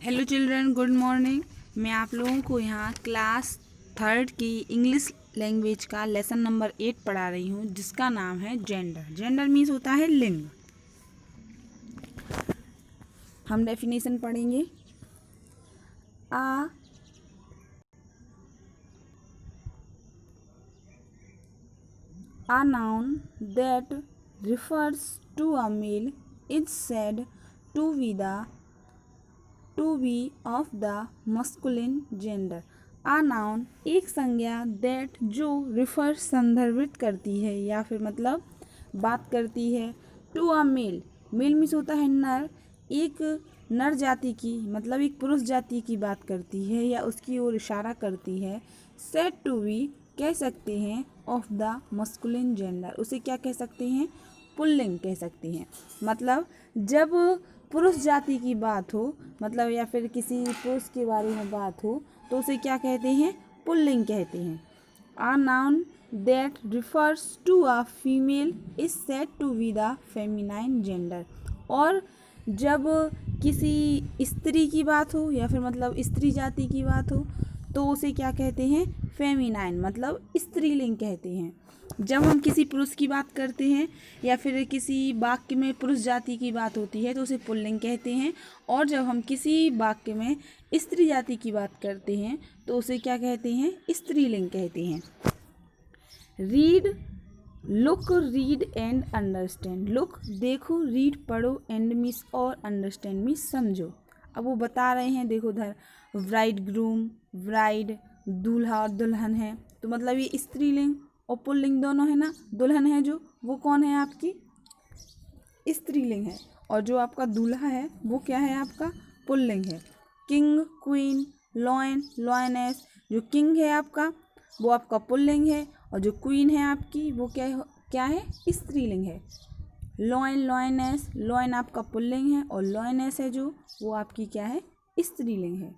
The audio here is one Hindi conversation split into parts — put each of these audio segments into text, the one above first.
Hello children, good morning. मैं आप लोगों को यहाँ क्लास 3 की इंग्लिश लैंग्वेज का लेसन नंबर 8 पढ़ा रही हूँ, जिसका नाम है जेंडर। जेंडर मीन्स होता है लिंग। हम डेफिनेशन पढ़ेंगे। A noun that refers to a male is said to be of the masculine gender. A noun एक संज्ञा that जो refer संदर्भित करती है या फिर मतलब बात करती है to a male. Male means होता है नर, एक नर जाति की मतलब एक पुरुष जाति की बात करती है या उसकी ओर इशारा करती है। said to be कह सकते हैं ऑफ द मस्कुलिन जेंडर, उसे क्या कह सकते हैं? पुल्लिंग कह सकते हैं। मतलब जब पुरुष जाति की बात हो मतलब या फिर किसी पुरुष के बारे में बात हो तो उसे क्या कहते हैं? पुल्लिंग कहते हैं। A noun that refers to a female is said to be the feminine gender. और जब किसी स्त्री की बात हो या फिर मतलब स्त्री जाति की बात हो तो उसे क्या कहते हैं? फेमिनाइन मतलब स्त्रीलिंग कहते हैं। जब हम किसी पुरुष की बात करते हैं या फिर किसी वाक्य में पुरुष जाति की बात होती है तो उसे पुल्लिंग कहते हैं। और जब हम किसी वाक्य में स्त्री जाति की बात करते हैं तो उसे क्या कहते हैं? स्त्रीलिंग कहते हैं। Read, look, read and understand. Look देखो, रीड पढ़ो, एंड मीन्स और अंडरस्टैंड मीन्स समझो। अब वो बता रहे हैं, देखो उधर ब्राइड ग्रूम, ब्राइड दूल्हा और दुल्हन है, तो मतलब ये स्त्रीलिंग और पुल्लिंग दोनों है ना। दुल्हन है जो, वो कौन है? आपकी स्त्रीलिंग है। और जो आपका दूल्हा है वो क्या है? आपका पुल्लिंग है। King, queen, lion, lioness. जो किंग है आपका वो आपका पुल्लिंग है और जो क्वीन है आपकी वो क्या है? स्त्रीलिंग है। लॉयन, लॉयनेस, लॉयन आपका पुल्लिंग है और लॉयनेस है जो वो आपकी क्या है? स्त्रीलिंग है।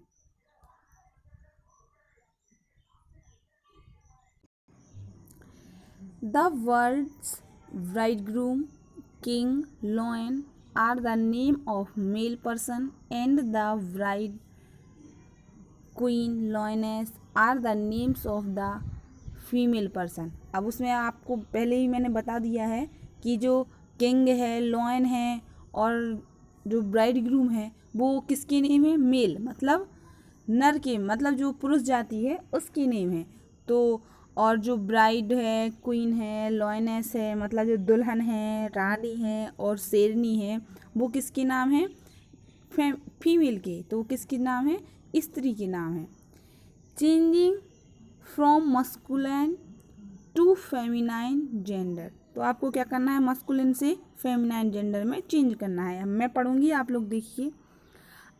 The words bridegroom, king, lion are the name of male person and the bride, queen, lioness are the names of the female person. अब उसमें आपको पहले ही मैंने बता दिया है कि जो किंग है, लॉयन है और जो ब्राइड ग्रूम है वो किसके नेम है? मेल मतलब नर के, मतलब जो पुरुष जाति है उसकी नेम है। तो और जो ब्राइड है, क्वीन है, लॉयनेस है मतलब जो दुल्हन है, रानी है और शेरनी है वो किसके नाम है? फीमेल के। तो वो किसके नाम है? स्त्री के नाम है। Changing from masculine to feminine gender. तो आपको क्या करना है? मस्कुलिन से फेमिनाइन जेंडर में चेंज करना है। मैं पढ़ूंगी, आप लोग देखिए।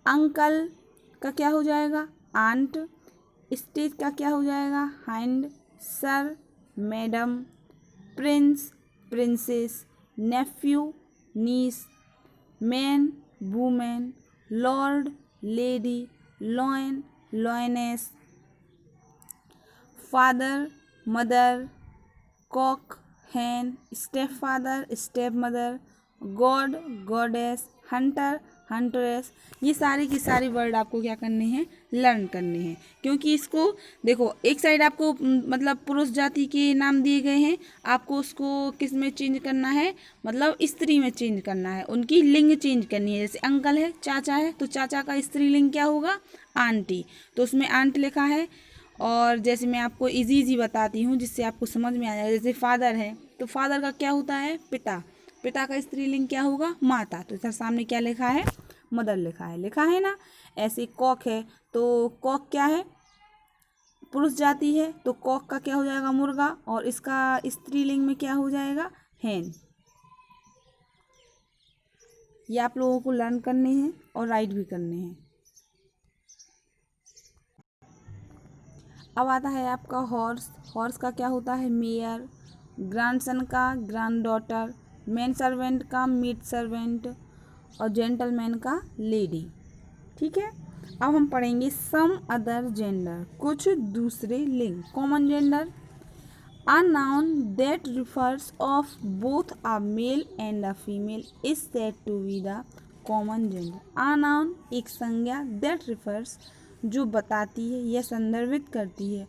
अंकल का क्या हो जाएगा? आंट। स्टेज का क्या हो जाएगा? Hand. Sir, madam. Prince, princess. Nephew, niece. Man, women. Lord, lady. Lion, lioness. Father, mother. Cock, hen. Stepfather, stepmother. God, goddess. Hunter, huntress. ये सारे की सारी वर्ड आपको क्या करने हैं? लर्न करने हैं। क्योंकि इसको देखो, एक साइड आपको मतलब पुरुष जाति के नाम दिए गए हैं, आपको उसको किस में चेंज करना है? मतलब स्त्री में चेंज करना है, उनकी लिंग चेंज करनी है। जैसे अंकल है, चाचा है, तो चाचा का स्त्रीलिंग क्या होगा? आंटी। तो उसमें आंट लिखा है। और जैसे मैं आपको इजी बताती हूँ जिससे आपको समझ में आ जाए। जैसे फादर है तो फादर का क्या होता है? पिता। पिता का स्त्रीलिंग क्या होगा? माता। तो इधर सामने क्या लिखा है? मदर लिखा है ना। ऐसे कॉक है तो कॉक क्या है? पुरुष जाति है, तो कॉक का क्या हो जाएगा? मुर्गा। और इसका स्त्रीलिंग में क्या हो जाएगा? हैन। ये आप लोगों को लर्न करने हैं और राइट भी करने हैं। अब आता है आपका हॉर्स। हॉर्स का क्या होता है? मेयर। ग्रैंडसन का ग्रैंड डॉटर। मैन सर्वेंट का मेड सर्वेंट और जेंटलमैन का लेडी। ठीक है। अब हम पढ़ेंगे सम अदर जेंडर, कुछ दूसरे लिंग। Common gender, a noun that refers of both a male and a female is said to be the common gender. A noun एक संज्ञा दैट रिफर्स जो बताती है या संदर्भित करती है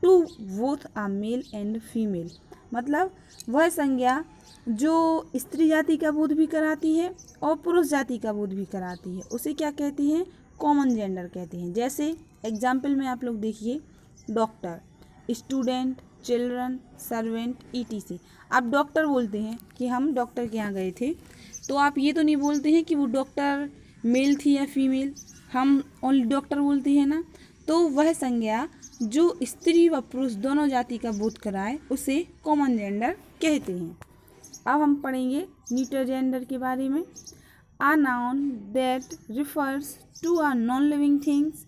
to both a male and female, मतलब वह संज्ञा जो स्त्री जाति का बोध भी कराती है और पुरुष जाति का बोध भी कराती है, उसे क्या कहती हैं? कॉमन जेंडर कहते हैं। जैसे एग्जाम्पल में आप लोग देखिए, doctor, student, children, servant, etc. आप डॉक्टर बोलते हैं कि हम डॉक्टर के यहाँ गए थे, तो आप ये तो नहीं बोलते हैं कि वो डॉक्टर मेल थी या फीमेल, हम ओनली डॉक्टर बोलते हैं ना। तो वह संज्ञा जो स्त्री व पुरुष दोनों जाति का बोध कराए उसे कॉमन जेंडर कहते हैं। अब हम पढ़ेंगे न्यूट्रल जेंडर के बारे में। A noun that refers to a non living things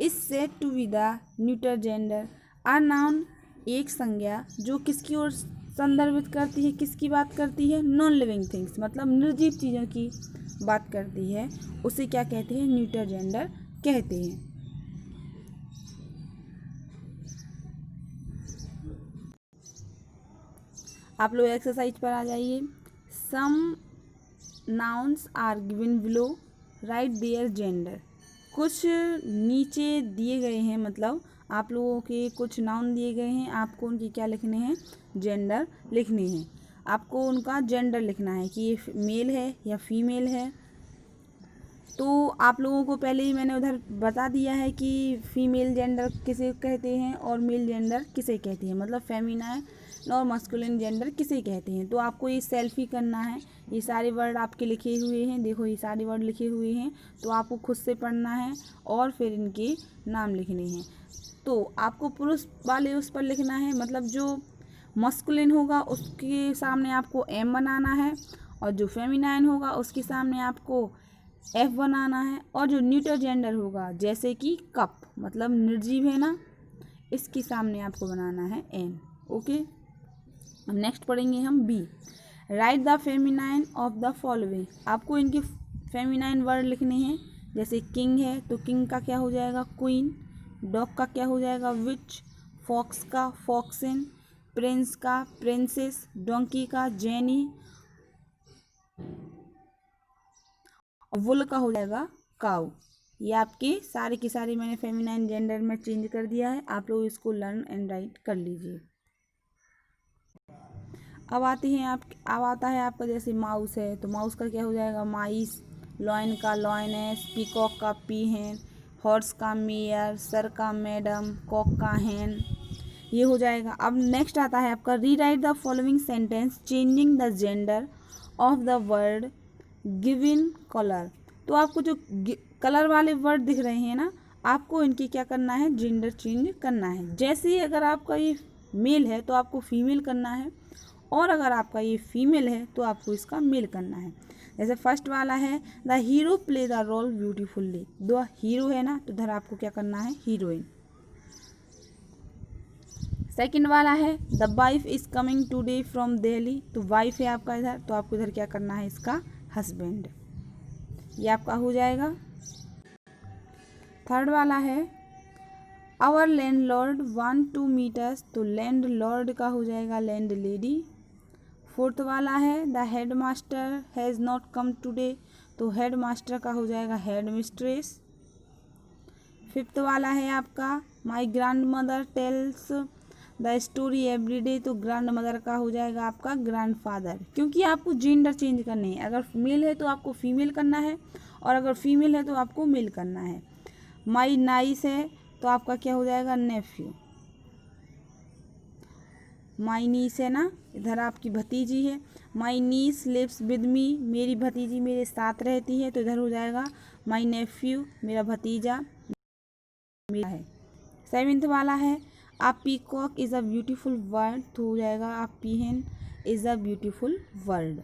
is said to be the neutral gender. A noun एक संज्ञा जो किसकी ओर संदर्भित करती है, किसकी बात करती है? नॉन लिविंग थिंग्स, मतलब निर्जीव चीज़ों की बात करती है, उसे क्या कहते हैं? न्यूट्रल जेंडर कहते हैं। आप लोग एक्सरसाइज पर आ जाइए। Some nouns are given below, write their gender. कुछ नीचे दिए गए हैं, मतलब आप लोगों के कुछ नाउन दिए गए हैं, आपको उनकी क्या लिखने हैं? जेंडर लिखने हैं। आपको उनका जेंडर लिखना है कि ये मेल है या फीमेल है। तो आप लोगों को पहले ही मैंने उधर बता दिया है कि फीमेल जेंडर किसे कहते हैं और मेल जेंडर किसे कहते हैं, मतलब फेमिनाइन और मस्कुलिन जेंडर किसे कहते हैं। तो आपको ये सेल्फी करना है, ये सारे वर्ड आपके लिखे हुए हैं, देखो ये सारे वर्ड लिखे हुए हैं, तो आपको खुद से पढ़ना है और फिर इनके नाम लिखने हैं। तो आपको पुरुष वाले उस पर लिखना है, मतलब जो मस्कुलिन होगा उसके सामने आपको एम बनाना है, और जो फेमिनाइन होगा उसके सामने आपको एफ बनाना है, और जो न्यूट्रल जेंडर होगा जैसे कि कप, मतलब निर्जीव है ना, इसके सामने आपको बनाना है एन। ओके, अब नेक्स्ट पढ़ेंगे हम B. Write the feminine of the following. आपको इनके फेमिनाइन वर्ड लिखने हैं। जैसे किंग है तो किंग का क्या हो जाएगा? क्वीन। डॉग का क्या हो जाएगा? विच। फॉक्स का फॉक्सिन। प्रिंस का प्रिंसेस। डोंकी का जेनी। वुल का हो जाएगा काउ। ये आपके सारे के सारे मैंने फेमिनाइन जेंडर में चेंज कर दिया है, आप लोग इसको लर्न एंड राइट कर लीजिए। अब आता है आपका जैसे माउस है, तो माउस का क्या हो जाएगा? माइस। लॉयन का लॉयनेस। पीकॉक का पीहेन। हॉर्स का मेयर। सर का मैडम। कॉक का हैन। ये हो जाएगा। अब नेक्स्ट आता है आपका rewrite the following sentence changing the gender of the word given colour. तो आपको जो कलर वाले वर्ड दिख रहे हैं ना, आपको इनकी क्या करना है? जेंडर चेंज करना है। जैसे ही अगर आपका ये मेल है तो आपको फीमेल करना है, और अगर आपका ये फीमेल है तो आपको इसका मेल करना है। जैसे फर्स्ट वाला है the hero play the role beautifully. दो हीरो है ना, तो इधर आपको क्या करना है? हीरोइन। सेकंड वाला है the wife is coming today from Delhi. तो वाइफ है आपका इधर, तो आपको इधर क्या करना है? इसका हस्बैंड। ये आपका हो जाएगा। थर्ड वाला है our landlord want to meet us. तो लैंड लॉर्ड का हो जाएगा लैंड लेडी। फोर्थ वाला है the head master has not come today. तो हेड मास्टर का हो जाएगा हेड मिस्ट्रेस। फिफ्थ वाला है आपका my grand mother tells the story every day. तो ग्रैंड मदर का हो जाएगा आपका ग्रैंड फादर, क्योंकि आपको जेंडर चेंज करने हैं। अगर मेल है तो आपको फीमेल करना है, और अगर फीमेल है तो आपको मेल करना है। माई नाइस है तो आपका क्या हो जाएगा? नेफ्यू। माई नीस है ना, इधर आपकी भतीजी है। माई नीस लिव्स विद मी। मेरी भतीजी मेरे साथ रहती है, तो इधर हो जाएगा माई नेफ्यू, मेरा भतीजा मेरा है। सेवेंथ वाला है a peacock is a beautiful word. तो हो जाएगा a peahen is a beautiful word.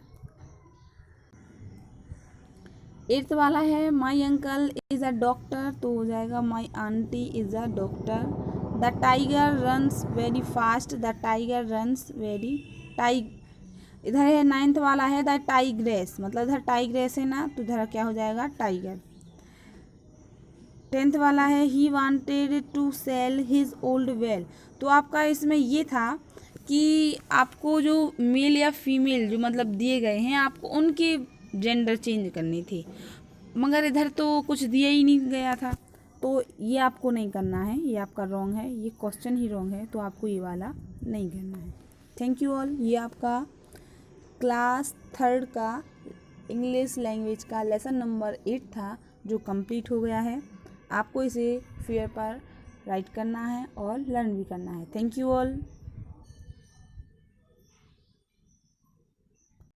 Eighth वाला है my uncle is a doctor. तो हो जाएगा my aunty is a doctor. The tiger runs very fast. The tiger runs very इधर है नाइन्थ वाला है द टाइग्रेस, मतलब इधर टाइग्रेस है ना, तो इधर क्या हो जाएगा? टाइगर। टेंथ वाला है he wanted to sell his old well. तो आपका इसमें ये था कि आपको जो मेल या फीमेल जो मतलब दिए गए हैं आपको उनके जेंडर चेंज करनी थी, मगर इधर तो कुछ दिया ही नहीं गया था, तो ये आपको नहीं करना है, ये आपका रॉन्ग है, ये क्वेश्चन ही रॉन्ग है, तो आपको ये वाला नहीं करना है। Thank you all. ये आपका क्लास 3 का इंग्लिश लैंग्वेज का लेसन नंबर 8 था जो कंप्लीट हो गया है। आपको इसे फेयर पर राइट करना है और लर्न भी करना है। Thank you all.